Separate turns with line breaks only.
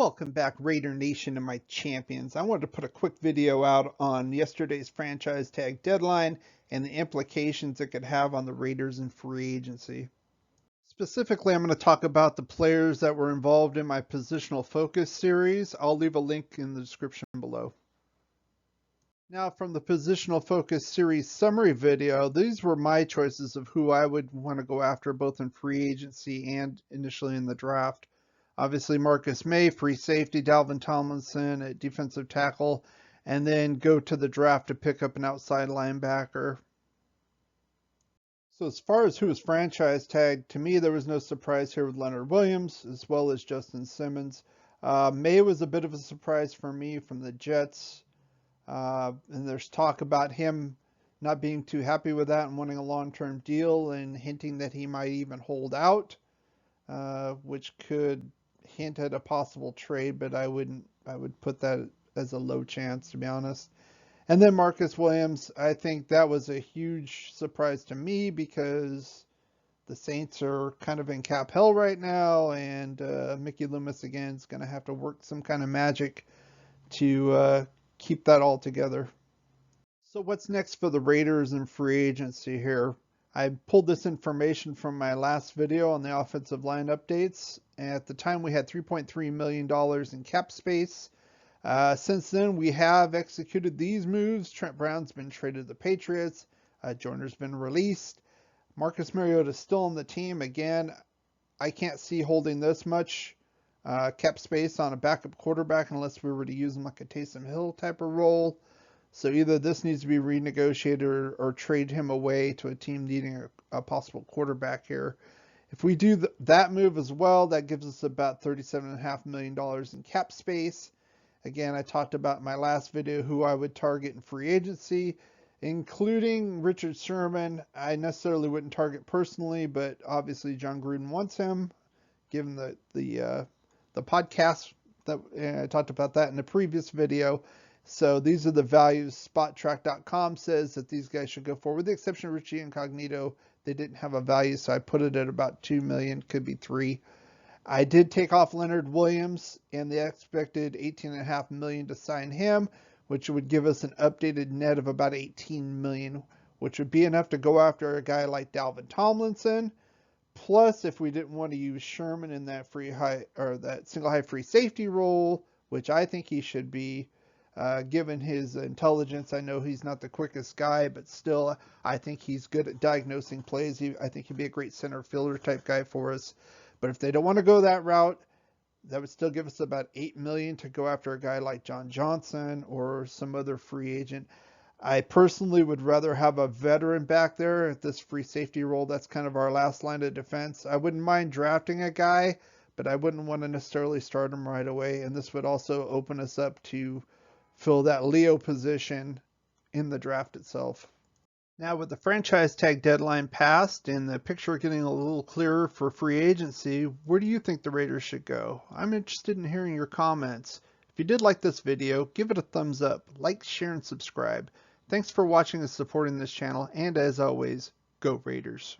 Welcome back, Raider Nation and my champions. I wanted to put a quick video out on yesterday's franchise tag deadline and the implications it could have on the Raiders in free agency. Specifically, I'm going to talk about the players that were involved in my positional focus series. I'll leave a link in the description below. Now, from the positional focus series summary video, these were my choices of who I would want to go after both in free agency and initially in the draft. Obviously, Marcus May, free safety, Dalvin Tomlinson at defensive tackle, and then go to the draft to pick up an outside linebacker. So as far as who was franchise tagged, to me, there was no surprise here with Leonard Williams, as well as Justin Simmons. May was a bit of a surprise for me from the Jets. And there's talk about him not being too happy with that and wanting a long-term deal and hinting that he might even hold out, which could hint at a possible trade, but I would put that as a low chance, to be honest. And then Marcus Williams, I think that was a huge surprise to me because the Saints are kind of in cap hell right now, and Mickey Loomis again is going to have to work some kind of magic to keep that all together. So what's next for the Raiders in free agency here? I pulled this information from my last video on the offensive line updates. At the time, we had $3.3 million in cap space. Since then, we have executed these moves. Trent Brown's been traded to the Patriots. Joyner's been released. Marcus Mariota is still on the team. Again, I can't see holding this much cap space on a backup quarterback unless we were to use him like a Taysom Hill type of role. So either this needs to be renegotiated or trade him away to a team needing a possible quarterback here. If we do that move as well, that gives us about $37.5 million in cap space. Again, I talked about in my last video who I would target in free agency, including Richard Sherman. I necessarily wouldn't target personally, but obviously John Gruden wants him, given the podcast that I talked about that in the previous video. So these are the values. SpotTrack.com says that these guys should go forward. With the exception of Richie Incognito, they didn't have a value, so I put it at about $2 million, could be $3 million. I did take off Leonard Williams and the expected $18.5 million to sign him, which would give us an updated net of about $18 million, which would be enough to go after a guy like Dalvin Tomlinson. Plus, if we didn't want to use Sherman in that that single high free safety role, which I think he should be, given his intelligence. I know he's not the quickest guy, but still, I think he's good at diagnosing plays. I think he'd be a great center fielder type guy for us. But if they don't want to go that route, that would still give us about $8 million to go after a guy like John Johnson or some other free agent. I personally would rather have a veteran back there at this free safety role. That's kind of our last line of defense. I wouldn't mind drafting a guy, but I wouldn't want to necessarily start him right away. And this would also open us up to fill that Leo position in the draft itself. Now with the franchise tag deadline passed and the picture getting a little clearer for free agency, where do you think the Raiders should go? I'm interested in hearing your comments. If you did like this video, give it a thumbs up, like, share, and subscribe. Thanks for watching and supporting this channel, and as always, go Raiders.